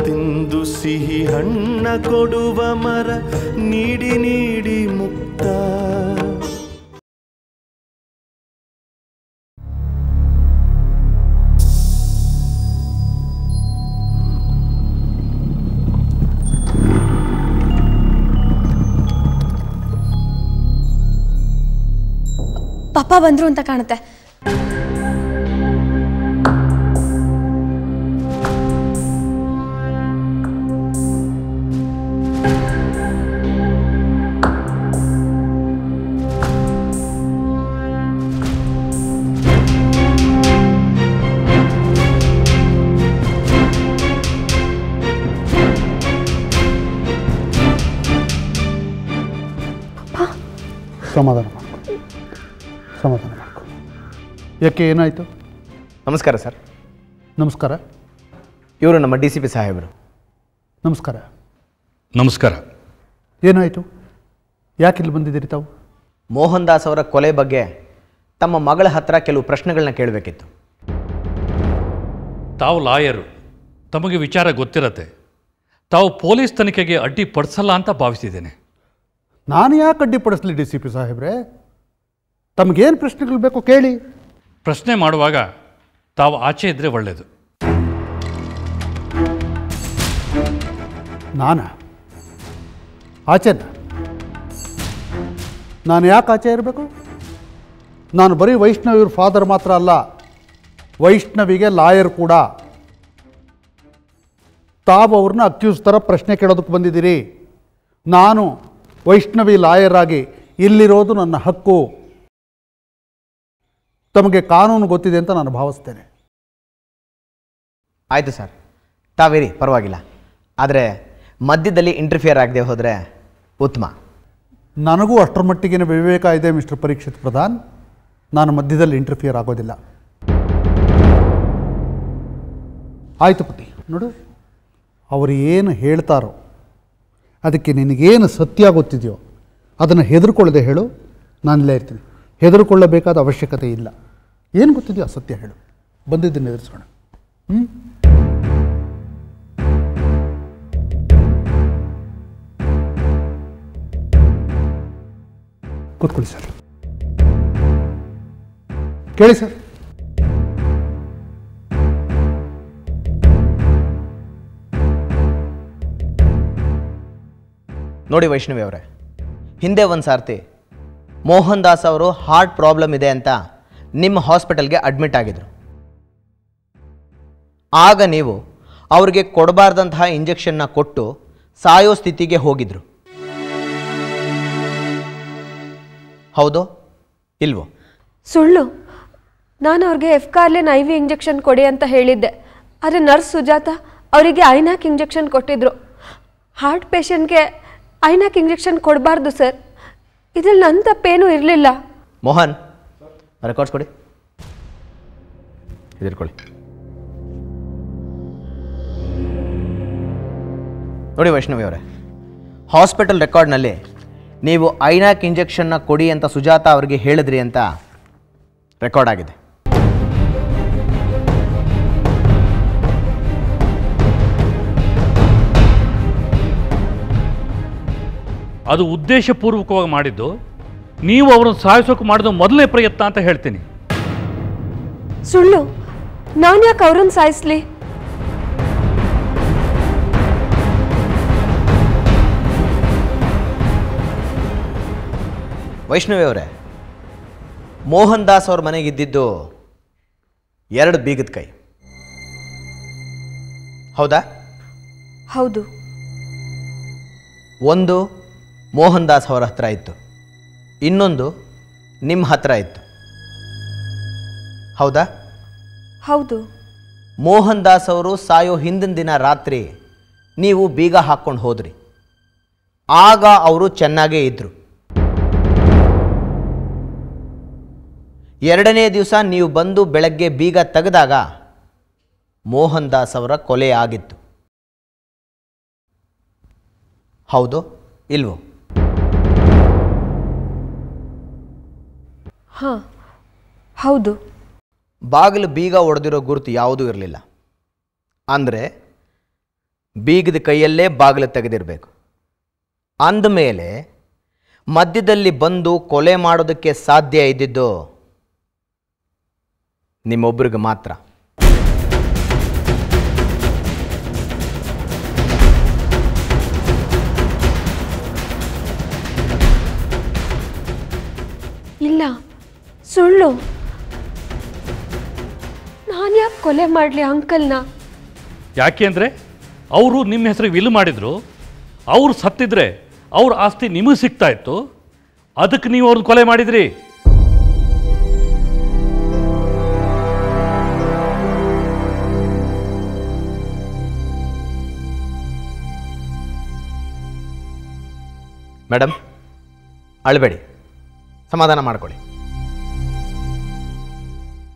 ತಿಂದು ಸಿಹಿ ಹಣ್ಣ ಕೊಡುವ ಮರ ನೀಡಿ ನೀಡಿ ಮುಕ್ತ. ಪಪ್ಪ ಬಂದ್ರು ಅಂತ ಕಾಣುತ್ತೆ. ಸಮಾಧಾನ ಮಾಡ್ಕೊ. ಯಾಕೆ, ಏನಾಯಿತು? ನಮಸ್ಕಾರ ಸರ್. ನಮಸ್ಕಾರ. ಇವರು ನಮ್ಮ DCP ಸಾಹೇಬರು. ನಮಸ್ಕಾರ. ನಮಸ್ಕಾರ. ಏನಾಯಿತು? ಯಾಕೆ ಇಲ್ಲಿ ಬಂದಿದ್ದೀರಿ ತಾವು? ಮೋಹನ್ ದಾಸ್ ಅವರ ಕೊಲೆ ಬಗ್ಗೆ ತಮ್ಮ ಮಗಳ ಹತ್ರ ಕೆಲವು ಪ್ರಶ್ನೆಗಳನ್ನ ಕೇಳಬೇಕಿತ್ತು. ತಾವು ಲಾಯರು, ತಮಗೆ ವಿಚಾರ ಗೊತ್ತಿರತ್ತೆ. ತಾವು ಪೊಲೀಸ್ ತನಿಖೆಗೆ ಅಡ್ಡಿ ಪಡಿಸಲ್ಲ ಅಂತ ಭಾವಿಸಿದ್ದೇನೆ. ನಾನು ಯಾಕೆ ಅಡ್ಡಿಪಡಿಸಲಿ DCP ಸಾಹೇಬ್ರೆ? ತಮಗೇನು ಪ್ರಶ್ನೆಗಳು ಬೇಕೋ ಕೇಳಿ. ಪ್ರಶ್ನೆ ಮಾಡುವಾಗ ತಾವು ಆಚೆ ಇದ್ದರೆ ಒಳ್ಳೆಯದು. ಆಚೆನ? ನಾನು ಯಾಕೆ ಆಚೆ ಇರಬೇಕು? ನಾನು ಬರೀ ವೈಷ್ಣವಿಯವ್ರ ಫಾದರ್ ಮಾತ್ರ ಅಲ್ಲ, ವೈಷ್ಣವಿಗೆ ಲಾಯರ್ ಕೂಡ. ತಾವು ಅವ್ರನ್ನ ಅಕ್ಯೂಸ್ ಥರ ಪ್ರಶ್ನೆ ಕೇಳೋದಕ್ಕೆ ಬಂದಿದ್ದೀರಿ. ನಾನು ವೈಷ್ಣವಿ ಲಾಯರ್ ಆಗಿ ಇಲ್ಲಿರೋದು ನನ್ನ ಹಕ್ಕು. ತಮಗೆ ಕಾನೂನು ಗೊತ್ತಿದೆ ಅಂತ ನಾನು ಭಾವಿಸ್ತೇನೆ. ಆಯಿತು ಸರ್, ತಾವೇರಿ, ಪರವಾಗಿಲ್ಲ. ಆದರೆ ಮಧ್ಯದಲ್ಲಿ ಇಂಟರ್ಫಿಯರ್ ಆಗದೆ ಹೋದರೆ ಉತ್ತಮ. ನನಗೂ ಅಷ್ಟರ ಮಟ್ಟಿಗಿನ ವಿವೇಕ ಇದೆ ಮಿಸ್ಟರ್ ಪರೀಕ್ಷಿತ್ ಪ್ರಧಾನ್. ನಾನು ಮಧ್ಯದಲ್ಲಿ ಇಂಟರ್ಫಿಯರ್ ಆಗೋದಿಲ್ಲ. ಆಯಿತು ಪತಿ, ನೋಡು, ಅವರು ಏನು ಹೇಳ್ತಾರೋ ಅದಕ್ಕೆ ನಿನಗೇನು ಸತ್ಯ ಗೊತ್ತಿದೆಯೋ ಅದನ್ನು ಹೆದರ್ಕೊಳ್ಳದೆ ಹೇಳು. ನಾನಿಲ್ಲೇ ಇರ್ತೀನಿ. ಹೆದರ್ಕೊಳ್ಳಬೇಕಾದ ಅವಶ್ಯಕತೆ ಇಲ್ಲ. ಏನು ಗೊತ್ತಿದೆಯೋ ಆ ಸತ್ಯ ಹೇಳು. ಬಂದಿದ್ದನ್ನು ಎದುರಿಸೋಣ. ಕೂತ್ಕೊಳ್ಳಿ ಸರ್. ಕೇಳಿ ಸರ್. ನೋಡಿ ವೈಷ್ಣವಿ ಅವರೇ, ಹಿಂದೆ ಒಂದು ಸಾರ್ತಿ ಮೋಹನ್ ದಾಸ್ ಅವರು ಹಾರ್ಟ್ ಪ್ರಾಬ್ಲಮ್ ಇದೆ ಅಂತ ನಿಮ್ಮ ಹಾಸ್ಪಿಟಲ್ಗೆ ಅಡ್ಮಿಟ್ ಆಗಿದ್ರು. ಆಗ ನೀವು ಅವರಿಗೆ ಕೊಡಬಾರ್ದಂತಹ ಇಂಜೆಕ್ಷನ್ನ ಕೊಟ್ಟು ಸಾಯೋ ಸ್ಥಿತಿಗೆ ಹೋಗಿದ್ರು. ಹೌದೋ ಇಲ್ವೋ? ಸುಳ್ಳು. ನಾನು ಅವ್ರಿಗೆ ಎಫ್ಕಾರ್ಲಿನ್ IV ಇಂಜೆಕ್ಷನ್ ಕೊಡಿ ಅಂತ ಹೇಳಿದ್ದೆ. ಆದರೆ ನರ್ಸ್ ಸುಜಾತ ಅವರಿಗೆ ಐನಾಕ್ ಇಂಜೆಕ್ಷನ್ ಕೊಟ್ಟಿದ್ರು. ಹಾರ್ಟ್ ಪೇಷಂಟ್ಗೆ ಐನಾಕ್ ಇಂಜೆಕ್ಷನ್ ಕೊಡಬಾರ್ದು ಸರ್. ಇದ್ರಲ್ಲಿ ನನ್ನ ತಪ್ಪೇನೂ ಇರಲಿಲ್ಲ. ಮೋಹನ್, ರೆಕಾರ್ಡ್ಸ್ ಕೊಡಿ. ಇದಿರ್ಕೊಳ್ಳಿ. ನೋಡಿ ವೈಷ್ಣವಿ ಅವರೇ, ಹಾಸ್ಪಿಟಲ್ ರೆಕಾರ್ಡ್ನಲ್ಲಿ ನೀವು ಐನಾಕ್ ಇಂಜೆಕ್ಷನ್ನ ಕೊಡಿ ಅಂತ ಸುಜಾತ ಅವರಿಗೆ ಹೇಳಿದ್ರಿ ಅಂತ ರೆಕಾರ್ಡ್ ಆಗಿದೆ. ಅದು ಉದ್ದೇಶಪೂರ್ವಕವಾಗಿ ಮಾಡಿದ್ದು. ನೀವು ಅವರನ್ನು ಸಾಯಿಸೋಕೆ ಮಾಡಿದ ಮೊದಲನೇ ಪ್ರಯತ್ನ ಅಂತ ಹೇಳ್ತೀನಿ. ಸುಳ್ಳು. ನಾನು ಯಾಕೆ ಅವ್ರನ್ನ ಸಾಯಿಸ್ಲಿ? ವೈಷ್ಣವಿ ಅವರೇ, ಮೋಹನ್ ದಾಸ್ ಅವ್ರ ಮನೆಗಿದ್ದಿದ್ದು 2 ಬೀಗದ ಕೈ, ಹೌದಾ? ಹೌದು. ಒಂದು ಮೋಹನ್ ದಾಸ್ ಅವರ ಹತ್ರ ಇತ್ತು, ಇನ್ನೊಂದು ನಿಮ್ಮ ಹತ್ರ ಇತ್ತು, ಹೌದಾ? ಹೌದು. ಮೋಹನ್ ದಾಸ್ ಅವರು ಸಾಯೋ ಹಿಂದಿನ ದಿನ ರಾತ್ರಿ ನೀವು ಬೀಗ ಹಾಕ್ಕೊಂಡು ಹೋದ್ರಿ. ಆಗ ಅವರು ಚೆನ್ನಾಗೇ ಇದ್ರು. 2ನೇ ದಿವಸ ನೀವು ಬಂದು ಬೆಳಗ್ಗೆ ಬೀಗ ತೆಗೆದಾಗ ಮೋಹನ್ ದಾಸ್ ಅವರ ಕೊಲೆ ಆಗಿತ್ತು, ಹೌದು ಇಲ್ವೋ? ಹಾಂ, ಹೌದು. ಬಾಗಿಲು ಬೀಗ ಒಡೆದಿರೋ ಗುರುತು ಯಾವುದೂ ಇರಲಿಲ್ಲ. ಅಂದರೆ ಬೀಗದ ಕೈಯಲ್ಲೇ ಬಾಗಿಲು ತೆಗೆದಿರಬೇಕು. ಅಂದಮೇಲೆ ಮಧ್ಯದಲ್ಲಿ ಬಂದು ಕೊಲೆ ಮಾಡೋದಕ್ಕೆ ಸಾಧ್ಯ ಇದ್ದಿದ್ದು ನಿಮ್ಮೊಬ್ಬರಿಗೆ ಮಾತ್ರ. ಇಲ್ಲ, ಸುಳ್ಳು. ನಾನು ಯಾಕೆ ಕೊಲೆ ಮಾಡಲಿ ಅಂಕಲ್ನ? ಯಾಕೆ ಅಂದರೆ ಅವರು ನಿಮ್ಮ ಹೆಸರಿಗೆ ವಿಲ್ ಮಾಡಿದ್ರು. ಅವ್ರು ಸತ್ತಿದ್ರೆ ಅವ್ರ ಆಸ್ತಿ ನಿಮಗೆ ಸಿಗ್ತಾ ಇತ್ತು. ಅದಕ್ಕೆ ನೀವು ಅವ್ರನ್ನ ಕೊಲೆ ಮಾಡಿದ್ರಿ. ಮೇಡಮ್, ಅಳಬೇಡಿ, ಸಮಾಧಾನ ಮಾಡ್ಕೊಳ್ಳಿ.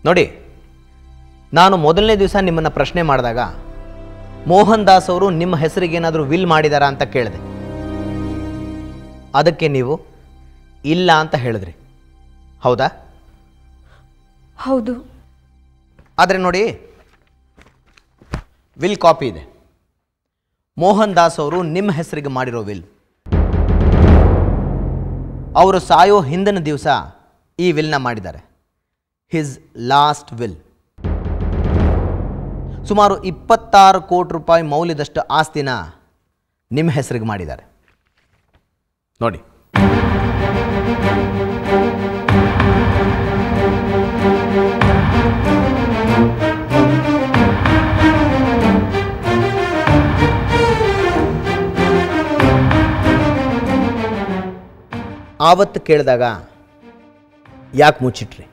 ನೋಡಿ, ನಾನು ಮೊದಲನೇ ದಿವಸ ನಿಮ್ಮನ್ನು ಪ್ರಶ್ನೆ ಮಾಡಿದಾಗ ಮೋಹನ್ ದಾಸ್ ಅವರು ನಿಮ್ಮ ಹೆಸರಿಗೆ ಏನಾದರೂ ವಿಲ್ ಮಾಡಿದಾರಾ ಅಂತ ಕೇಳಿದೆ. ಅದಕ್ಕೆ ನೀವು ಇಲ್ಲ ಅಂತ ಹೇಳಿದ್ರಿ, ಹೌದಾ? ಹೌದು. ಆದರೆ ನೋಡಿ, ವಿಲ್ ಕಾಪಿ ಇದೆ. ಮೋಹನ್ ದಾಸ್ ಅವರು ನಿಮ್ಮ ಹೆಸರಿಗೆ ಮಾಡಿರೋ ವಿಲ್. ಅವರು ಸಾಯೋ ಹಿಂದಿನ ದಿವಸ ಈ ವಿಲ್ನ ಮಾಡಿದ್ದಾರೆ. His last will. ಸುಮಾರು 26 ಕೋಟಿ ರೂಪಾಯಿ ಮೌಲ್ಯದಷ್ಟು ಆಸ್ತಿನ ನಿಮ್ಮ ಹೆಸರಿಗೆ ಮಾಡಿದ್ದಾರೆ. ನೋಡಿ, ಆವತ್ತು ಕೇಳಿದಾಗ ಯಾಕೆ ಮುಚ್ಚಿಟ್ರಿ?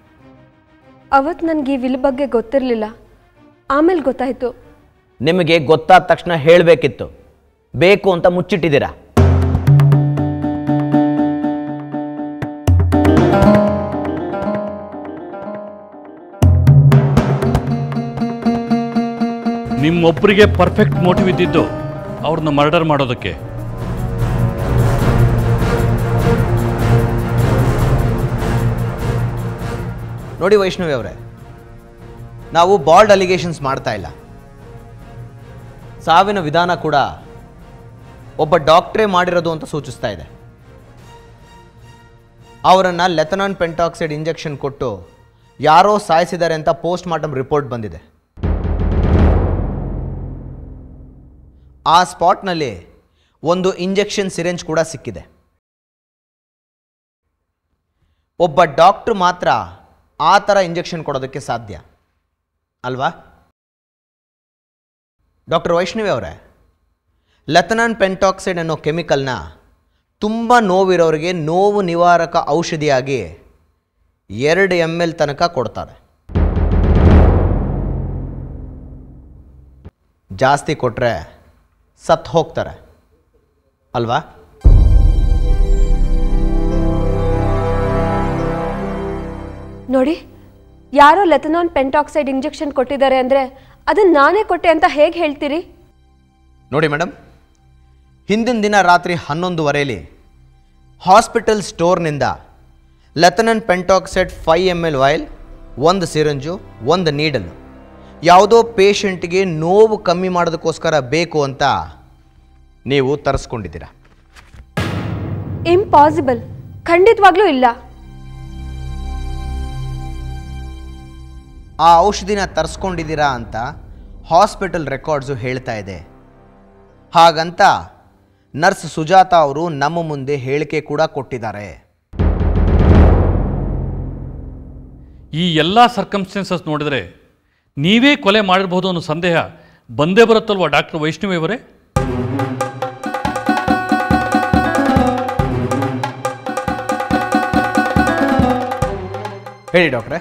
ಅವತ್ತು ನನಗೆ ಈ ವಿಲ್ ಬಗ್ಗೆ ಗೊತ್ತಿರಲಿಲ್ಲ. ಆಮೇಲೆ ಗೊತ್ತಾಯಿತು. ನಿಮಗೆ ಗೊತ್ತಾದ ತಕ್ಷಣ ಹೇಳಬೇಕಿತ್ತು. ಬೇಕು ಅಂತ ಮುಚ್ಚಿಟ್ಟಿದ್ದೀರಾ. ನಿಮ್ಮೊಬ್ಬರಿಗೆ ಪರ್ಫೆಕ್ಟ್ ಮೋಟಿವ್ ಇದ್ದಿದ್ದು ಅವ್ರನ್ನ ಮರ್ಡರ್ ಮಾಡೋದಕ್ಕೆ. ನೋಡಿ ವೈಷ್ಣವಿ ಅವರೇ, ನಾವು ಬಾಲ್ಡ್ ಅಲಿಗೇಷನ್ಸ್ ಮಾಡ್ತಾ ಇಲ್ಲ. ಸಾವಿನ ವಿಧಾನ ಕೂಡ ಒಬ್ಬ ಡಾಕ್ಟ್ರೇ ಮಾಡಿರೋದು ಅಂತ ಸೂಚಿಸ್ತಾ ಇದೆ. ಅವರನ್ನು ಲೆಥನಾನ್ ಪೆಂಟಾಕ್ಸೈಡ್ ಇಂಜೆಕ್ಷನ್ ಕೊಟ್ಟು ಯಾರೋ ಸಾಯಿಸಿದ್ದಾರೆ ಅಂತ ಪೋಸ್ಟ್ ಮಾರ್ಟಮ್ ರಿಪೋರ್ಟ್ ಬಂದಿದೆ. ಆ ಸ್ಪಾಟ್ನಲ್ಲಿ ಒಂದು ಇಂಜೆಕ್ಷನ್ ಸಿರೆಂಜ್ ಕೂಡ ಸಿಕ್ಕಿದೆ. ಒಬ್ಬ ಡಾಕ್ಟ್ರು ಮಾತ್ರ ಆ ಥರ ಇಂಜೆಕ್ಷನ್ ಕೊಡೋದಕ್ಕೆ ಸಾಧ್ಯ ಅಲ್ವಾ? ಡಾಕ್ಟರ್ ವೈಷ್ಣವಿ ಅವರೇ, ಲೆಥನಾನ್ ಪೆಂಟಾಕ್ಸೈಡ್ ಅನ್ನೋ ಕೆಮಿಕಲ್ನ ತುಂಬ ನೋವಿರೋರಿಗೆ ನೋವು ನಿವಾರಕ ಔಷಧಿಯಾಗಿ 2 ml ತನಕ ಕೊಡ್ತಾರೆ. ಜಾಸ್ತಿ ಕೊಟ್ಟರೆ ಸತ್ತು ಹೋಗ್ತಾರೆ ಅಲ್ವಾ? ನೋಡಿ, ಯಾರೋ ಲೆಥನಾನ್ ಪೆಂಟಾಕ್ಸೈಡ್ ಇಂಜೆಕ್ಷನ್ ಕೊಟ್ಟಿದ್ದಾರೆ ಅಂದರೆ ಅದನ್ನು ನಾನೇ ಕೊಟ್ಟೆ ಅಂತ ಹೇಗೆ ಹೇಳ್ತೀರಿ? ನೋಡಿ ಮೇಡಮ್, ಹಿಂದಿನ ದಿನ ರಾತ್ರಿ 11:30 ಹಾಸ್ಪಿಟಲ್ ಸ್ಟೋರ್ನಿಂದ ಲೆಥನಾನ್ ಪೆಂಟಾಕ್ಸೈಡ್ 5 ml ವಾಯಿಲ್, 1 ಸಿರಂಜು, 1 ನೀಡಲು ಯಾವುದೋ ಪೇಷಂಟ್ಗೆ ನೋವು ಕಮ್ಮಿ ಮಾಡೋದಕ್ಕೋಸ್ಕರ ಬೇಕು ಅಂತ ನೀವು ತರಿಸ್ಕೊಂಡಿದ್ದೀರಾ. ಇಂಪಾಸಿಬಲ್. ಖಂಡಿತವಾಗ್ಲೂ ಇಲ್ಲ. ಆ ಔಷಧಿನ ತರಿಸ್ಕೊಂಡಿದ್ದೀರಾ ಅಂತ ಹಾಸ್ಪಿಟಲ್ ರೆಕಾರ್ಡ್ಸು ಹೇಳ್ತಾ ಇದೆ. ಹಾಗಂತ ನರ್ಸ್ ಸುಜಾತ ಅವರು ನಮ್ಮ ಮುಂದೆ ಹೇಳಿಕೆ ಕೂಡ ಕೊಟ್ಟಿದ್ದಾರೆ. ಈ ಎಲ್ಲ ಸರ್ಕಮ್ಸ್ಟೆನ್ಸಸ್ ನೋಡಿದರೆ ನೀವೇ ಕೊಲೆ ಮಾಡಿರ್ಬೋದು ಅನ್ನೋ ಸಂದೇಹ ಬಂದೇ ಬರುತ್ತಲ್ವ ಡಾಕ್ಟರ್ ವೈಷ್ಣವಿ ಅವರೇ? ಹೇಳಿ ಡಾಕ್ಟ್ರೆ.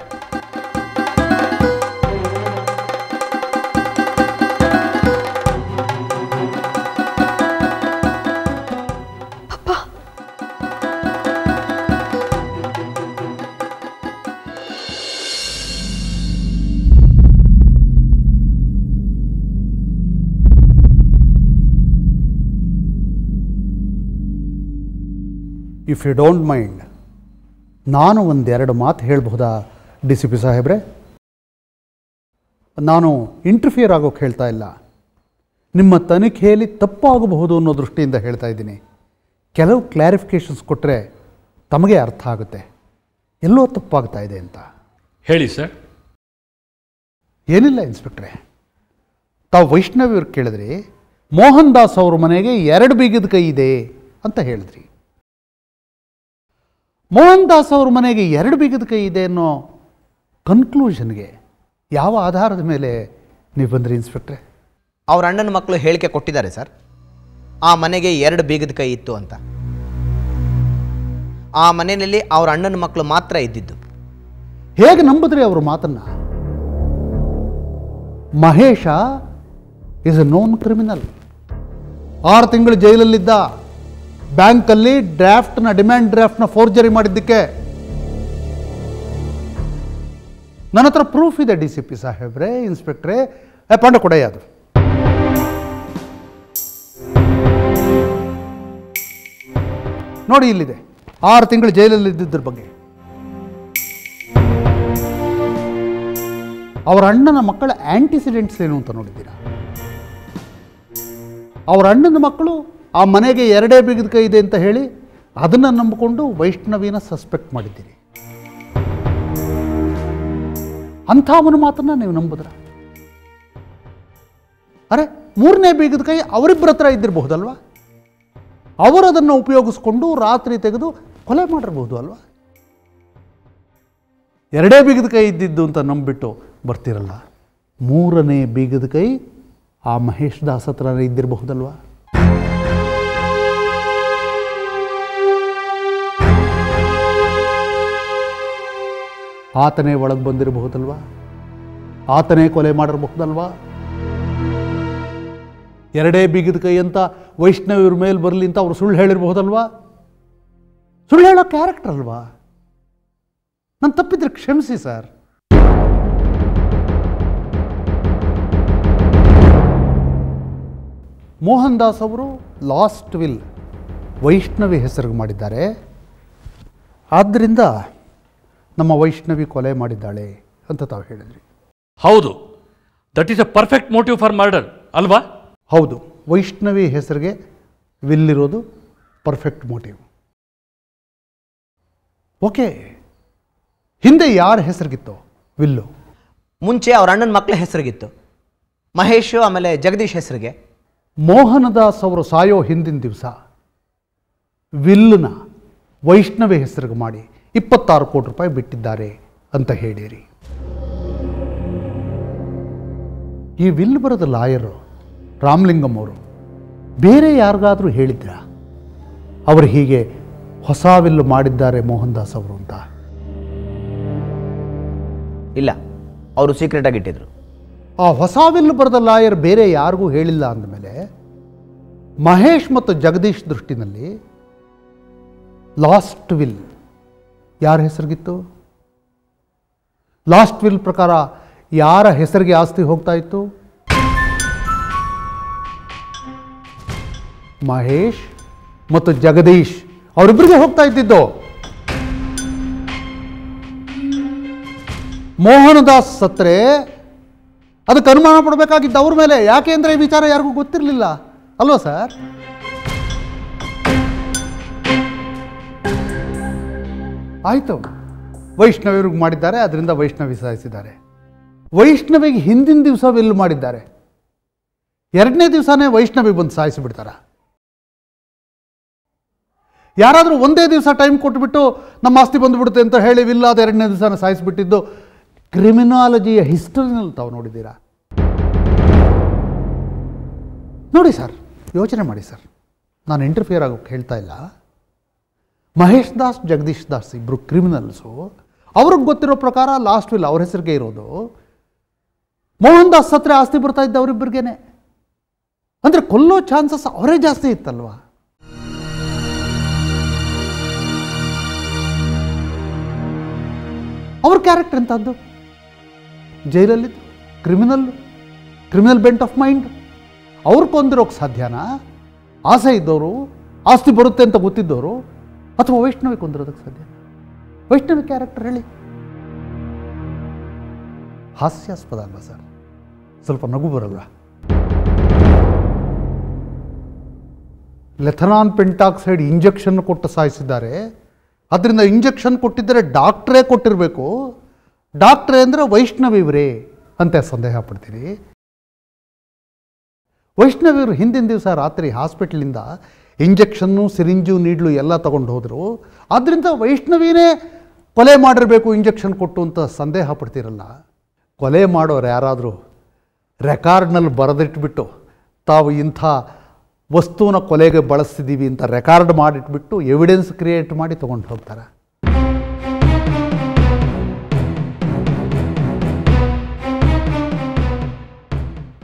ಇಫ್ ಯು ಡೋಂಟ್ ಮೈಂಡ್, ನಾನು 1-2 ಮಾತು ಹೇಳಬಹುದಾ ಡಿ ಸಿ ಪಿ ಸಾಹೇಬ್ರೆ? ನಾನು ಇಂಟರ್ಫಿಯರ್ ಆಗೋಕ್ಕೆ ಹೇಳ್ತಾ ಇಲ್ಲ. ನಿಮ್ಮ ತನಿಖೆಯಲ್ಲಿ ತಪ್ಪಾಗಬಹುದು ಅನ್ನೋ ದೃಷ್ಟಿಯಿಂದ ಹೇಳ್ತಾ ಇದ್ದೀನಿ. ಕೆಲವು ಕ್ಲಾರಿಫಿಕೇಷನ್ಸ್ ಕೊಟ್ಟರೆ ತಮಗೆ ಅರ್ಥ ಆಗುತ್ತೆ ಎಲ್ಲೋ ತಪ್ಪಾಗ್ತಾ ಇದೆ ಅಂತ. ಹೇಳಿ ಸರ್. ಏನಿಲ್ಲ ಇನ್ಸ್ಪೆಕ್ಟ್ರೆ, ತಾವು ವೈಷ್ಣವಿಯವ್ರು ಕೇಳಿದ್ರಿ ಮೋಹನ್ ದಾಸ್ ಅವ್ರ ಮನೆಗೆ 2 ಬೀಗದ ಕೈ ಇದೆ ಅಂತ ಹೇಳಿದ್ರಿ. ಮೋಹನ್ ದಾಸ್ ಅವ್ರ ಮನೆಗೆ 2 ಬೀಗದ ಕೈ ಇದೆ ಅನ್ನೋ ಕನ್ಕ್ಲೂಷನ್ಗೆ ಯಾವ ಆಧಾರದ ಮೇಲೆ ನೀವು ಬಂದ್ರಿ ಇನ್ಸ್ಪೆಕ್ಟ್ರೆ? ಅವ್ರ ಅಣ್ಣನ ಮಕ್ಕಳು ಹೇಳಿಕೆ ಕೊಟ್ಟಿದ್ದಾರೆ ಸರ್, ಆ ಮನೆಗೆ 2 ಬೀಗದ ಕೈ ಇತ್ತು ಅಂತ. ಆ ಮನೆಯಲ್ಲಿ ಅವ್ರ ಅಣ್ಣನ ಮಕ್ಕಳು ಮಾತ್ರ ಇದ್ದಿದ್ದು. ಹೇಗೆ ನಂಬಿದ್ರಿ ಅವ್ರ ಮಾತನ್ನ? Mahesh is a known criminal. 6 ತಿಂಗಳು ಜೈಲಲ್ಲಿದ್ದ. ಬ್ಯಾಂಕಲ್ಲಿ ಡಿಮ್ಯಾಂಡ್ ಡ್ರಾಫ್ಟ್ನ ಫೋರ್ಜರಿ ಮಾಡಿದ್ದಕ್ಕೆ ನನ್ನ ಹತ್ರ ಪ್ರೂಫ್ ಇದೆ ಡಿ ಸಿ ಪಿ ಸಾಹೇಬ್ರೆ, ಇನ್ಸ್ಪೆಕ್ಟ್ರೆ. ಪಾಂಡ ಕೊಡಯ್ಯ ಅದು. ನೋಡಿ ಇಲ್ಲಿದೆ 6 ತಿಂಗಳು ಜೈಲಲ್ಲಿ ಇದ್ದಿದ್ರ ಬಗ್ಗೆ. ಅವರ ಅಣ್ಣನ ಮಕ್ಕಳ ಆಂಟಿಸಿಡೆಂಟ್ಸ್ ಏನು ಅಂತ ನೋಡಿದ್ದೀರಾ? ಅವರ ಅಣ್ಣನ ಮಕ್ಕಳು ಆ ಮನೆಗೆ 2 ಬೀಗದ ಕೈ ಇದೆ ಅಂತ ಹೇಳಿ ಅದನ್ನು ನಂಬಿಕೊಂಡು ವೈಷ್ಣವಿನ ಸಸ್ಪೆಕ್ಟ್ ಮಾಡಿದ್ದೀರಿ. ಅಂಥ ಅವನ ಮಾತನ್ನು ನೀವು ನಂಬಿದ್ರ? ಅರೆ, 3ನೇ ಬೀಗದ ಕೈ ಅವರಿಬ್ಬರ ಹತ್ರ ಇದ್ದಿರಬಹುದಲ್ವಾ? ಅವರದನ್ನು ಉಪಯೋಗಿಸ್ಕೊಂಡು ರಾತ್ರಿ ತೆಗೆದು ಕೊಲೆ ಮಾಡಿರಬಹುದು ಅಲ್ವಾ? 2 ಬೀಗದ ಕೈ ಇದ್ದಿದ್ದು ಅಂತ ನಂಬಿಬಿಟ್ಟು ಬರ್ತಿರಲ್ಲ. 3ನೇ ಬೀಗದ ಕೈ ಆ ಮಹೇಶ್ ದಾಸ್ ಹತ್ರ ಇದ್ದಿರಬಹುದಲ್ವಾ? ಆತನೇ ಒಳಗೆ ಬಂದಿರಬಹುದಲ್ವಾ? ಆತನೇ ಕೊಲೆ ಮಾಡಿರಬಹುದಲ್ವಾ? 2 ಬೀಗದ ಕೈ ಅಂತ ವೈಷ್ಣವಿಯವ್ರ ಮೇಲೆ ಬರಲಿ ಅಂತ ಅವರು ಸುಳ್ಳು ಹೇಳಿರಬಹುದಲ್ವಾ? ಸುಳ್ಳು ಹೇಳೋ ಕ್ಯಾರೆಕ್ಟರ್ ಅಲ್ವಾ? ನಾನು ತಪ್ಪಿದ್ರೆ ಕ್ಷಮಿಸಿ ಸರ್. ಮೋಹನ್ ದಾಸ್ ಅವರು ಲಾಸ್ಟ್ ವಿಲ್ ವೈಷ್ಣವಿ ಹೆಸರಿಗೆ ಮಾಡಿದ್ದಾರೆ. ಆದ್ದರಿಂದ ನಮ್ಮ ವೈಷ್ಣವಿ ಕೊಲೆ ಮಾಡಿದ್ದಾಳೆ ಅಂತ ತಾವು ಹೇಳಿದ್ರಿ. ಹೌದು, that is a perfect motive for murder ಅಲ್ವಾ? ಹೌದು, ವೈಷ್ಣವಿ ಹೆಸರಿಗೆ ವಿಲ್ ಇರೋದು ಪರ್ಫೆಕ್ಟ್ ಮೋಟಿವ್. ಓಕೆ, ಹಿಂದೆ ಯಾರ ಹೆಸರಿಗಿತ್ತು ವಿಲ್ಲು? ಮುಂಚೆ ಅವ್ರ ಅಣ್ಣನ ಮಕ್ಕಳ ಹೆಸರಿಗಿತ್ತು, ಮಹೇಶ್ ಆಮೇಲೆ ಜಗದೀಶ್ ಹೆಸರಿಗೆ. ಮೋಹನದಾಸ್ ಅವರು ಸಾಯೋ ಹಿಂದಿನ ದಿವಸ ವಿಲ್ಲನ್ನ ವೈಷ್ಣವಿ ಹೆಸರಿಗೆ ಮಾಡಿ 26 ಕೋಟಿ ರೂಪಾಯಿ ಬಿಟ್ಟಿದ್ದಾರೆ ಅಂತ ಹೇಳಿರಿ. ಈ ವಿಲ್ ಬರೋದ ಲಾಯರು ರಾಮಲಿಂಗಂ ಅವರು ಬೇರೆ ಯಾರಿಗಾದರೂ ಹೇಳಿದ್ರ ಅವರು ಹೀಗೆ ಹೊಸ ವಿಲ್ಲು ಮಾಡಿದ್ದಾರೆ ಮೋಹನ್ ದಾಸ್ ಅವರು ಅಂತ? ಇಲ್ಲ, ಅವರು ಸೀಕ್ರೆಟಾಗಿ ಇಟ್ಟಿದ್ರು. ಆ ಹೊಸ ವಿಲ್ ಬರೆದ ಲಾಯರ್ ಬೇರೆ ಯಾರಿಗೂ ಹೇಳಿಲ್ಲ ಅಂದಮೇಲೆ ಮಹೇಶ್ ಮತ್ತು ಜಗದೀಶ್ ದೃಷ್ಟಿನಲ್ಲಿ ಲಾಸ್ಟ್ ವಿಲ್ ಯಾರ ಹೆಸರಿಗಿತ್ತು? ಲಾಸ್ಟ್ ವಿಲ್ ಪ್ರಕಾರ ಯಾರ ಹೆಸರಿಗೆ ಆಸ್ತಿ ಹೋಗ್ತಾ ಇತ್ತು? ಮಹೇಶ್ ಮತ್ತು ಜಗದೀಶ್ ಅವರಿಬ್ಬರಿಗೆ ಹೋಗ್ತಾ ಇದ್ದಿದ್ದು. ಮೋಹನದಾಸ್ ಸತ್ರೆ ಅದಕ್ಕೆ ಅನುಮಾನ ಪಡಬೇಕಾಗಿದ್ದು ಅವ್ರ ಮೇಲೆ. ಯಾಕೆ ಅಂದರೆ ಈ ವಿಚಾರ ಯಾರಿಗೂ ಗೊತ್ತಿರಲಿಲ್ಲ ಅಲ್ವಾ ಸರ್? ಆಯಿತು, ವೈಷ್ಣವಿವ್ರಿಗೆ ಮಾಡಿದ್ದಾರೆ, ಅದರಿಂದ ವೈಷ್ಣವಿ ಸಾಯಿಸಿದ್ದಾರೆ. ವೈಷ್ಣವಿಗೆ ಹಿಂದಿನ ದಿವಸ ವಿಲ್ ಮಾಡಿದ್ದಾರೆ, 2ನೇ ದಿವಸನೇ ವೈಷ್ಣವಿ ಬಂದು ಸಾಯಿಸಿಬಿಡ್ತಾರ? ಯಾರಾದರೂ ಒಂದೇ ದಿವಸ ಟೈಮ್ ಕೊಟ್ಬಿಟ್ಟು ನಮ್ಮ ಆಸ್ತಿ ಬಂದುಬಿಡುತ್ತೆ ಅಂತ ಹೇಳಿ ವಿಲ್ಲಾದ 2ನೇ ದಿವಸನ ಸಾಯಿಸಿಬಿಟ್ಟಿದ್ದು ಕ್ರಿಮಿನಾಲಜಿಯ ಹಿಸ್ಟರಿನಲ್ಲಿ ತಾವು ನೋಡಿದ್ದೀರಾ? ನೋಡಿ ಸರ್, ಯೋಚನೆ ಮಾಡಿ ಸರ್. ನಾನು ಇಂಟರ್ಫಿಯರ್ ಆಗೋಕ್ಕೆ ಹೇಳ್ತಾ ಇಲ್ಲ. ಮಹೇಶ್ ದಾಸ್, ಜಗದೀಶ್ ದಾಸ್ ಇಬ್ಬರು ಕ್ರಿಮಿನಲ್ಸು. ಅವ್ರಿಗೆ ಗೊತ್ತಿರೋ ಪ್ರಕಾರ ಲಾಸ್ಟ್ ವಿಲ್ ಅವ್ರ ಹೆಸರಿಗೆ ಇರೋದು. ಮೋಹನ್ ದಾಸ್ ಹತ್ರ ಆಸ್ತಿ ಬರ್ತಾ ಇದ್ದ ಅವರಿಬ್ಬರಿಗೇನೆ. ಅಂದರೆ ಕೊಲ್ಲೋ ಚಾನ್ಸಸ್ ಅವರೇ ಜಾಸ್ತಿ ಇತ್ತಲ್ವಾ? ಅವ್ರ ಕ್ಯಾರೆಕ್ಟರ್ ಎಂಥದ್ದು? ಜೈಲಲ್ಲಿದ್ದು ಕ್ರಿಮಿನಲ್ ಬೆಂಟ್ ಆಫ್ ಮೈಂಡ್. ಅವ್ರು ಕೊಂದಿರೋಕ್ಕೆ ಸಾಧ್ಯನಾ? ಆಸೆ ಇದ್ದವರು, ಆಸ್ತಿ ಬರುತ್ತೆ ಅಂತ ಗೊತ್ತಿದ್ದವರು, ಅಥವಾ ವೈಷ್ಣವಿ ಕೊಂದಿರೋದಕ್ಕೆ ಸಾಧ್ಯ? ವೈಷ್ಣವಿ ಕ್ಯಾರೆಕ್ಟರ್ ಹೇಳಿ. ಹಾಸ್ಯಾಸ್ಪದ ಅಲ್ವಾ ಸರ್? ಸ್ವಲ್ಪ ನಗು ಬರಲ್ವಾ? ಲೆಥನಾನ್ ಪೆಂಟಾಕ್ಸೈಡ್ ಇಂಜೆಕ್ಷನ್ ಕೊಟ್ಟು ಸಾಯಿಸಿದ್ದಾರೆ. ಅದರಿಂದ ಇಂಜೆಕ್ಷನ್ ಕೊಟ್ಟಿದ್ದರೆ ಡಾಕ್ಟ್ರೇ ಕೊಟ್ಟಿರಬೇಕು. ಡಾಕ್ಟ್ರೇ ಅಂದರೆ ವೈಷ್ಣವಿವರೇ ಅಂತ ಸಂದೇಹ ಪಡ್ತೀರಿ. ವೈಷ್ಣವಿಯವರು ಹಿಂದಿನ ದಿವಸ ರಾತ್ರಿ ಹಾಸ್ಪಿಟ್ಲಿಂದ ಇಂಜೆಕ್ಷನ್ನು, ಸಿರಿಂಜು, ನೀಡ್ಲು ಎಲ್ಲ ತಗೊಂಡು ಹೋದರು. ಆದ್ದರಿಂದ ವೈಷ್ಣವಿನೇ ಕೊಲೆ ಮಾಡಿರಬೇಕು ಇಂಜೆಕ್ಷನ್ ಕೊಟ್ಟು ಅಂತ ಸಂದೇಹ ಪಡ್ತೀರಲ್ಲ. ಕೊಲೆ ಮಾಡೋರು ಯಾರಾದರೂ ರೆಕಾರ್ಡ್ನಲ್ಲಿ ಬರೆದಿಟ್ಬಿಟ್ಟು ತಾವು ಇಂಥ ವಸ್ತುವಿನ ಕೊಲೆಗೆ ಬಳಸ್ತಿದ್ದೀವಿ ಅಂತ ರೆಕಾರ್ಡ್ ಮಾಡಿಟ್ಬಿಟ್ಟು ಎವಿಡೆನ್ಸ್ ಕ್ರಿಯೇಟ್ ಮಾಡಿ ತೊಗೊಂಡು ಹೋಗ್ತಾರೆ.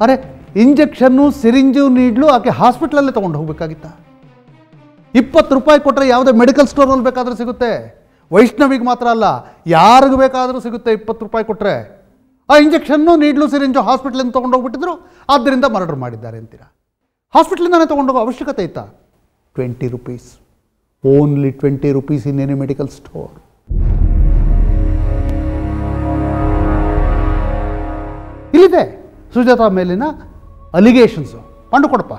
ಅರೆ, ಇಂಜೆಕ್ಷನ್ನು, ಸಿರಿಂಜು, ನೀಡ್ಲು ಆಕೆ ಹಾಸ್ಪಿಟ್ಲಲ್ಲೇ ತೊಗೊಂಡು ಹೋಗ್ಬೇಕಾಗಿತ್ತ? 20 ರೂಪಾಯಿ ಕೊಟ್ಟರೆ ಯಾವುದೇ ಮೆಡಿಕಲ್ ಸ್ಟೋರಲ್ಲಿ ಬೇಕಾದರೂ ಸಿಗುತ್ತೆ. ವೈಷ್ಣವಿಗೆ ಮಾತ್ರ ಅಲ್ಲ, ಯಾರಿಗೂ ಬೇಕಾದರೂ ಸಿಗುತ್ತೆ 20 ರೂಪಾಯಿ ಕೊಟ್ಟರೆ. ಆ ಇಂಜೆಕ್ಷನ್ನು, ನೀಡ್ಲು, ಸಿರಿಂಜು ಹಾಸ್ಪಿಟ್ಲಿಂದ ತೊಗೊಂಡು ಹೋಗ್ಬಿಟ್ಟಿದ್ರು, ಆದ್ದರಿಂದ ಮರ್ಡರ್ ಮಾಡಿದ್ದಾರೆ ಅಂತೀರಾ. ಹಾಸ್ಪಿಟ್ಲಿಂದನೇ ತೊಗೊಂಡೋಗೋ ಅವಶ್ಯಕತೆ ಇತ್ತಾ? 20 rupees, only 20 rupees in any medical store. ಇಲ್ಲಿದೆ ಸುಜಾತಾ ಮೇಲಿನ ಅಲಿಗೇಷನ್ಸು. ಪಂಡು ಕೊಡಪ್ಪ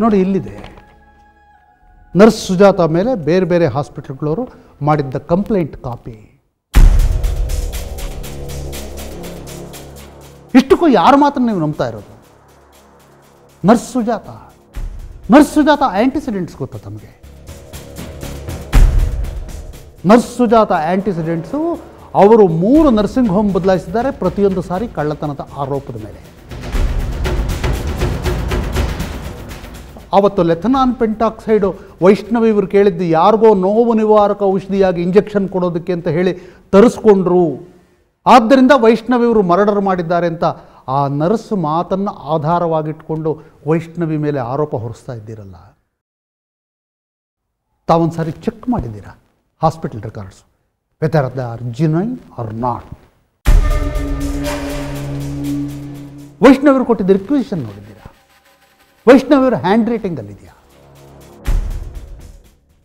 ನೋಡಿ, ಇಲ್ಲಿದೆ ನರ್ಸ್ ಸುಜಾತಾ ಮೇಲೆ ಬೇರೆ ಬೇರೆ ಹಾಸ್ಪಿಟಲ್ಗಳವರು ಮಾಡಿದ್ದ ಕಂಪ್ಲೇಂಟ್ ಕಾಪಿ. ಇಷ್ಟಕ್ಕೂ ಯಾರ ಮಾತ್ರ ನೀವು ನಂಬ್ತಾ ಇರೋದು? ನರ್ಸ್ ಸುಜಾತಾ ಆ್ಯಂಟಿಸಿಡೆಂಟ್ಸ್ ಗೊತ್ತಾ ತಮಗೆ? ನರ್ಸ್ ಸುಜಾತಾ ಆ್ಯಂಟಿಸಿಡೆಂಟ್ಸು, ಅವರು 3 ನರ್ಸಿಂಗ್ ಹೋಮ್ ಬದಲಾಯಿಸಿದ್ದಾರೆ, ಪ್ರತಿಯೊಂದು ಸಾರಿ ಕಳ್ಳತನದ ಆರೋಪದ ಮೇಲೆ. ಆವತ್ತು ಲೆಥನಾನ್ ಪೆಂಟಾಕ್ಸೈಡು ವೈಷ್ಣವಿ ಇವರು ಕೇಳಿದ್ದು ಯಾರಿಗೋ ನೋವು ನಿವಾರಕ ಔಷಧಿಯಾಗಿ ಇಂಜೆಕ್ಷನ್ ಕೊಡೋದಕ್ಕೆ ಅಂತ ಹೇಳಿ ತರಿಸ್ಕೊಂಡ್ರು. ಆದ್ದರಿಂದ ವೈಷ್ಣವಿ ಇವರು ಮರ್ಡರ್ ಮಾಡಿದ್ದಾರೆ ಅಂತ ಆ ನರ್ಸ್ ಮಾತನ್ನು ಆಧಾರವಾಗಿಟ್ಕೊಂಡು ವೈಷ್ಣವಿ ಮೇಲೆ ಆರೋಪ ಹೊರಿಸ್ತಾ ಇದ್ದೀರಲ್ಲ. ತಾವೊಂದು ಸಾರಿ ಚೆಕ್ ಮಾಡಿದ್ದೀರಾ hospital records, whether they are genuine or not? ವೈಷ್ಣವಿಯವರು ಕೊಟ್ಟಿದ್ದ ರಿಕ್ವಿಸಿಷನ್ ನೋಡಿದ್ದೀರಾ? ವೈಷ್ಣವಿಯವರ ಹ್ಯಾಂಡ್ ರೈಟಿಂಗಲ್ಲಿದೆಯಾ?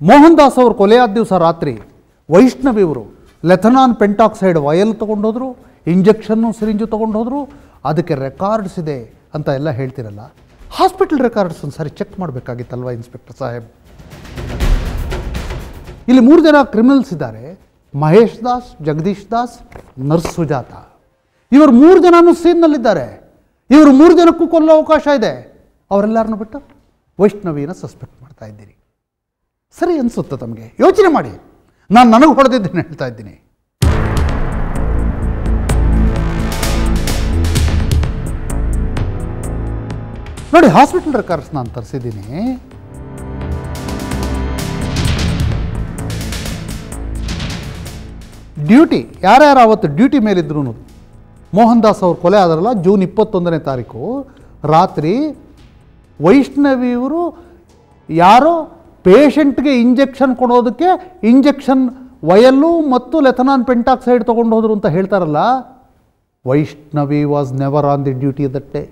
ಮೋಹನ್ ದಾಸ್ ಅವರು ಕೊಲೆಯಾದ ದಿವಸ ರಾತ್ರಿ ವೈಷ್ಣವಿಯವರು ಲೆಥನಾನ್ ಪೆಂಟಾಕ್ಸೈಡ್ ವಯಲ್ ತೊಗೊಂಡೋದ್ರು, ಇಂಜೆಕ್ಷನ್ನು, ಸಿರಿಂಜು ತೊಗೊಂಡೋದ್ರು, ಅದಕ್ಕೆ ರೆಕಾರ್ಡ್ಸ್ ಇದೆ ಅಂತ ಎಲ್ಲ ಹೇಳ್ತಿರಲ್ಲ. ಹಾಸ್ಪಿಟಲ್ ರೆಕಾರ್ಡ್ಸ್ ಒಂದು ಸಾರಿ ಚೆಕ್ ಮಾಡಬೇಕಾಗಿತ್ತಲ್ವ ಇನ್ಸ್ಪೆಕ್ಟರ್ ಸಾಹೇಬ್? ಇಲ್ಲಿ 3 ಜನ ಕ್ರಿಮಿನಲ್ಸ್ ಇದ್ದಾರೆ, ಮಹೇಶ್ ದಾಸ್, ಜಗದೀಶ್ ದಾಸ್, ನರ್ಸ್ ಸುಜಾತಾ. ಇವರು 3 ಜನನೂ ಸೀನ್ನಲ್ಲಿದ್ದಾರೆ. ಇವರು 3 ಜನಕ್ಕೂ ಕೊಲ್ಲೋ ಅವಕಾಶ ಇದೆ. ಅವರೆಲ್ಲರನ್ನು ಬಿಟ್ಟು ವೈಷ್ಣವಿನ ಸಸ್ಪೆಕ್ಟ್ ಮಾಡ್ತಾ ಇದ್ದೀರಿ. ಸರಿ ಅನಿಸುತ್ತೆ ತಮಗೆ? ಯೋಚನೆ ಮಾಡಿ. ನಾನು ನನಗೆ ಹೊಡೆದಿದ್ದೇನೆ ಹೇಳ್ತಾ ಇದ್ದೀನಿ. ನೋಡಿ, ಹಾಸ್ಪಿಟಲ್ ರೆಕಾರ್ಡ್ಸ್ ನಾನು ತರಿಸಿದ್ದೀನಿ. ಡ್ಯೂಟಿ ಯಾರ್ಯಾರು ಅವತ್ತು ಡ್ಯೂಟಿ ಮೇಲಿದ್ರು, ಮೋಹನ್ ದಾಸ್ ಅವ್ರು ಕೊಲೆ ಆದ್ರಲ್ಲ ಜೂನ್ 21ನೇ ತಾರೀಕು ರಾತ್ರಿ, ವೈಷ್ಣವಿಯವರು ಯಾರೋ ಪೇಷಂಟ್ಗೆ ಇಂಜೆಕ್ಷನ್ ಕೊಡೋದಕ್ಕೆ ಇಂಜೆಕ್ಷನ್ ವಯಲ್ಲು ಮತ್ತು ಲೆಥನಾನ್ ಪೆಂಟಾಕ್ಸೈಡ್ ತೊಗೊಂಡು ಹೋದ್ರು ಅಂತ ಹೇಳ್ತಾರಲ್ಲ, Vaishnavi was never on the duty that day.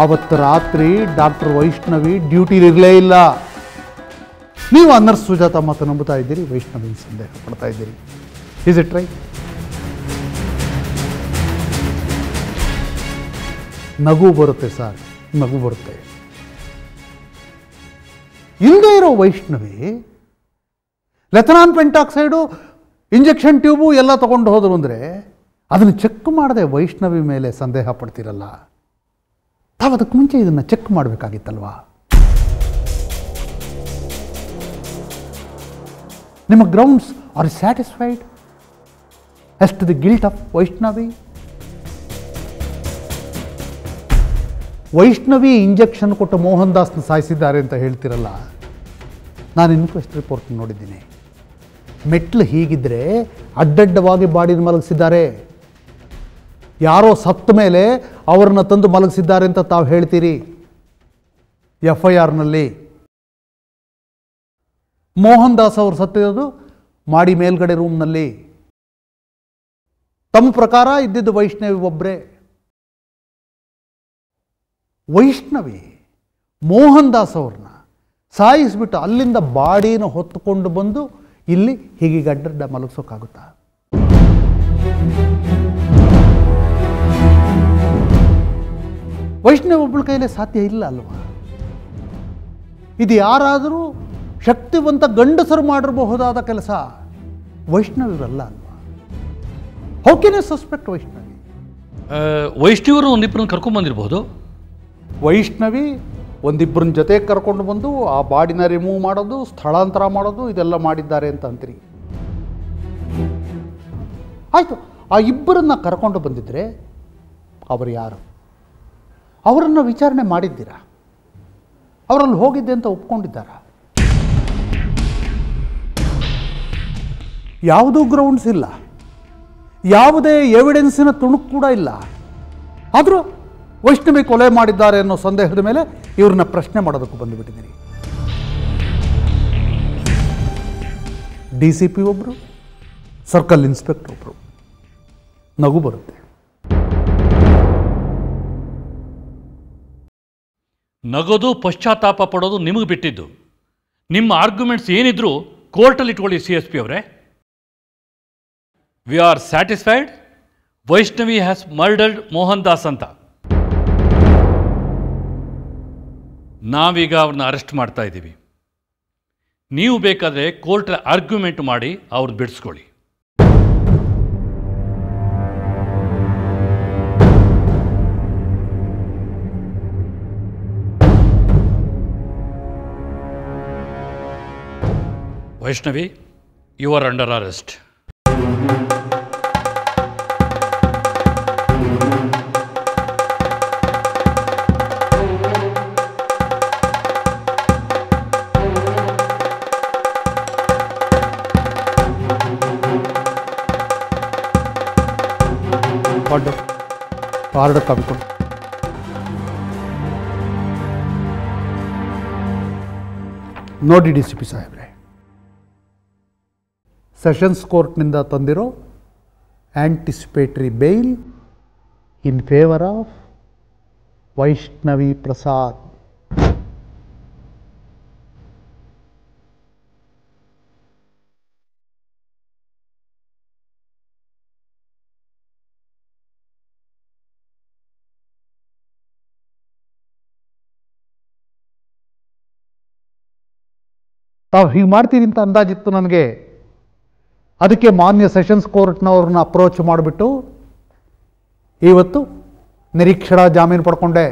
ಆವತ್ತು ರಾತ್ರಿ ಡಾಕ್ಟರ್ ವೈಷ್ಣವಿ ಡ್ಯೂಟಿಲಿರಲೇ ಇಲ್ಲ. ನೀವು ಆ ನರ್ಸ್ ಸುಜಾತಾ ಮಾತು ನಂಬುತ್ತಾ ಇದ್ದೀರಿ, ವೈಷ್ಣವಿ ಸಂದೇಹ ಪಡ್ತಾ ಇದ್ದೀರಿ. Is it right? ನಗು ಬರುತ್ತೆ ಸರ್, ನಗು ಬರುತ್ತೆ. ಇಲ್ಲದೇ ಇರೋ ವೈಷ್ಣವಿ ಲೆಥನಾನ್ ಪೆಂಟಾಕ್ಸೈಡು, ಇಂಜೆಕ್ಷನ್ ಟ್ಯೂಬು ಎಲ್ಲ ತಗೊಂಡು ಹೋದರು ಅಂದರೆ ಅದನ್ನು ಚೆಕ್ ಮಾಡದೆ ವೈಷ್ಣವಿ ಮೇಲೆ ಸಂದೇಹ ಪಡ್ತೀರಲ್ಲ. ತಾವು ಅದಕ್ಕೆ ಮುಂಚೆ ಇದನ್ನು ಚೆಕ್ ಮಾಡಬೇಕಾಗಿತ್ತಲ್ವಾ? ನಿಮ್ಮ grounds are satisfied as to the guilt of Vaishnavi? Vaishnavi injection ಕೊಟ್ಟು ಮೋಹನ್ ದಾಸ್ನ ಸಾಯಿಸಿದ್ದಾರೆ ಅಂತ ಹೇಳ್ತಿರಲ್ಲ. ನಾನು ಇನ್ಕ್ವೆಸ್ಟ್ ರಿಪೋರ್ಟ್ ನೋಡಿದ್ದೀನಿ. ಮೆಟ್ಲು ಹೀಗಿದ್ರೆ ಅಡ್ಡಡ್ಡವಾಗಿ ಬಾಡಿನ ಮಲಗಿಸಿದ್ದಾರೆ. ಯಾರೋ ಸತ್ತ ಮೇಲೆ ಅವರನ್ನು ತಂದು ಮಲಗಿಸಿದ್ದಾರೆ ಅಂತ ತಾವು ಹೇಳ್ತೀರಿ FIRನಲ್ಲಿ. ಮೋಹನ್ ದಾಸ್ ಅವರು ಸತ್ತಿರೋದು ಮಾಡಿ ಮೇಲ್ಗಡೆ ರೂಮ್ನಲ್ಲಿ. ತಮ್ಮ ಪ್ರಕಾರ ಇದ್ದಿದ್ದು ವೈಷ್ಣವಿ ಒಬ್ಬರೇ. ವೈಷ್ಣವಿ ಮೋಹನ್ ದಾಸ್ ಅವ್ರನ್ನ ಸಾಯಿಸಿಬಿಟ್ಟು ಅಲ್ಲಿಂದ ಬಾಡಿನ ಹೊತ್ತುಕೊಂಡು ಬಂದು ಇಲ್ಲಿ ಹೀಗೆ ಗಡ್ಡ ಮಲಗಿಸೋಕ್ಕಾಗುತ್ತಾ? ವೈಷ್ಣವ್ ಒಬ್ಬಳ ಕೈಲೇ ಸಾಧ್ಯ ಇಲ್ಲ ಅಲ್ವಾ? ಇದು ಯಾರಾದರೂ ಶಕ್ತಿವಂತ ಗಂಡಸರು ಮಾಡಿರಬಹುದಾದ ಕೆಲಸ. ವೈಷ್ಣವ್ ಇವರಲ್ಲ ಅಲ್ವಾ? How can you suspect Vaishnavi? ವೈಷ್ಣವರು ಒಂದಿಬ್ಬರನ್ನು ಕರ್ಕೊಂಡ್ಬಂದಿರಬಹುದು. ವೈಷ್ಣವಿ ಒಂದಿಬ್ಬರನ್ನ ಜೊತೆ ಕರ್ಕೊಂಡು ಬಂದು ಆ ಬಾಡಿನ ರಿಮೂವ್ ಮಾಡೋದು, ಸ್ಥಳಾಂತರ ಮಾಡೋದು, ಇದೆಲ್ಲ ಮಾಡಿದ್ದಾರೆ ಅಂತ ಅಂತೀರಿ. ಆಯಿತು, ಆ ಇಬ್ಬರನ್ನ ಕರ್ಕೊಂಡು ಬಂದಿದ್ದರೆ ಅವರು ಯಾರು? ಅವರನ್ನು ವಿಚಾರಣೆ ಮಾಡಿದ್ದೀರಾ? ಅವರಲ್ಲಿ ಹೋಗಿದ್ದೆ ಅಂತ ಒಪ್ಕೊಂಡಿದ್ದಾರಾ? ಯಾವುದೂ ಗ್ರೌಂಡ್ಸ್ ಇಲ್ಲ, ಯಾವುದೇ ಎವಿಡೆನ್ಸಿನ ತುಣುಕು ಕೂಡ ಇಲ್ಲ. ಆದರೂ ವೈಷ್ಣವಿ ಕೊಲೆ ಮಾಡಿದ್ದಾರೆ ಅನ್ನೋ ಸಂದೇಹದ ಮೇಲೆ ಇವ್ರನ್ನ ಪ್ರಶ್ನೆ ಮಾಡೋದಕ್ಕೂ ಬಂದುಬಿಟ್ಟಿದ್ದೀರಿ. DCP ಒಬ್ಬರು, ಸರ್ಕಲ್ ಇನ್ಸ್ಪೆಕ್ಟರ್ ಒಬ್ಬರು. ನಗು ಬರುತ್ತೆ. ನಗೋದು ಪಶ್ಚಾತ್ತಾಪ ಪಡೋದು ನಿಮಗೆ ಬಿಟ್ಟಿದ್ದು. ನಿಮ್ಮ ಆರ್ಗ್ಯುಮೆಂಟ್ಸ್ ಏನಿದ್ರು ಕೋರ್ಟಲ್ಲಿ ಇಟ್ಕೊಳ್ಳಿ CSP ಅವರೇ. We are satisfied Vaishnavi has murdered Mohan Das ಅಂತ. ನಾವೀಗ ಅವ್ರನ್ನ ಅರೆಸ್ಟ್ ಮಾಡ್ತಾ ಇದ್ದೀವಿ. ನೀವು ಬೇಕಾದರೆ ಕೋರ್ಟ್ ಆರ್ಗ್ಯುಮೆಂಟ್ ಮಾಡಿ ಅವ್ರನ್ನ ಬಿಡಿಸ್ಕೊಳ್ಳಿ. Vaishnavi, you are under arrest. Order ತಂದ್ಕೊಂಡು ನೋಡಿ DCP ಸಾಹೇಬ್ರೆ, ಸೆಷನ್ಸ್ ಕೋರ್ಟ್ನಿಂದ ತಂದಿರೋ anticipatory bail in favour of Vaishnavi Prasad. ತಾವು ಹೀಗೆ ಮಾಡ್ತೀರಿ ಅಂತ ಅಂದಾಜಿತ್ತು ನನಗೆ. ಅದಕ್ಕೆ ಮಾನ್ಯ ಸೆಷನ್ಸ್ ಕೋರ್ಟ್ನವ್ರನ್ನ ಅಪ್ರೋಚ್ ಮಾಡಿಬಿಟ್ಟು ಇವತ್ತು ನಿರೀಕ್ಷಣಾ ಜಾಮೀನು ಪಡ್ಕೊಂಡೆ.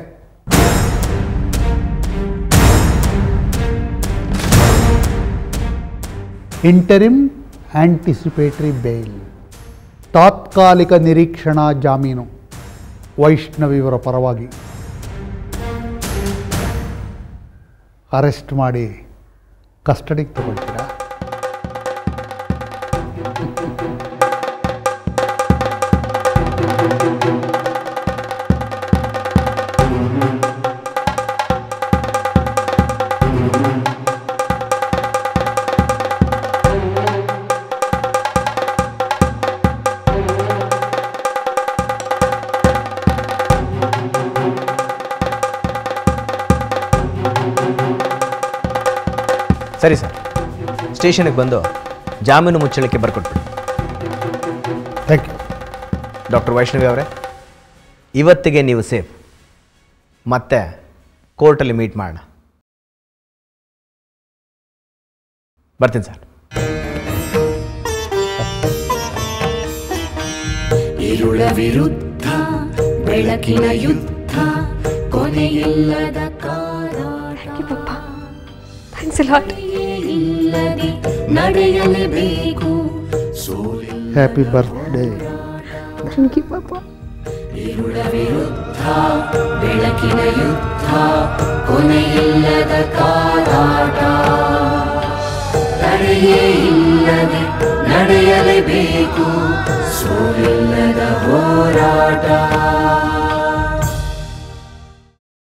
ಇಂಟರಿಮ್ ಆಂಟಿಸಿಪೇಟರಿ ಬೇಲ್, ತಾತ್ಕಾಲಿಕ ನಿರೀಕ್ಷಣಾ ಜಾಮೀನು ವೈಷ್ಣವಿಯವರ ಪರವಾಗಿ. ಅರೆಸ್ಟ್ ಮಾಡಿ ಕಸ್ಟಡಿಗೆ ತಗೊಳ್ತೀರಾ? ಸರಿ ಸರ್, ಸ್ಟೇಷನ್ಗೆ ಬಂದು ಜಾಮೀನು ಮುಚ್ಚಳಿಕೆ ಬರ್ಕೊಟ್ಬಿಡಿ. Thank you. ಡಾಕ್ಟರ್ ವೈಷ್ಣವಿ ಅವರೇ, ಇವತ್ತಿಗೆ ನೀವು ಸೇಫ್. ಮತ್ತೆ ಕೋರ್ಟಲ್ಲಿ ಮೀಟ್ ಮಾಡೋಣ. ಬರ್ತೀನಿ ಸರ್. ഇരുള വിരുദ്ധ ಬೆಳಕಿನ ಯುದ್ಧ ಕೊನೆಯಿಲ್ಲದ ಇಲ್ಲದೆ ನಡೆಯಲೇಬೇಕು. Happy birthday. ഇരുಳ ವಿರುದ್ಧ ಬೆಳಕಿನ ಯುದ್ಧ ಕೊನೆಯಿಲ್ಲದ ಕಾದಾಟ, ತಡೆಯೇ ಇಲ್ಲದೆ ನಡೆಯಲೇಬೇಕು, ಸೋಲಿಲ್ಲದ ಹೋರಾಟ.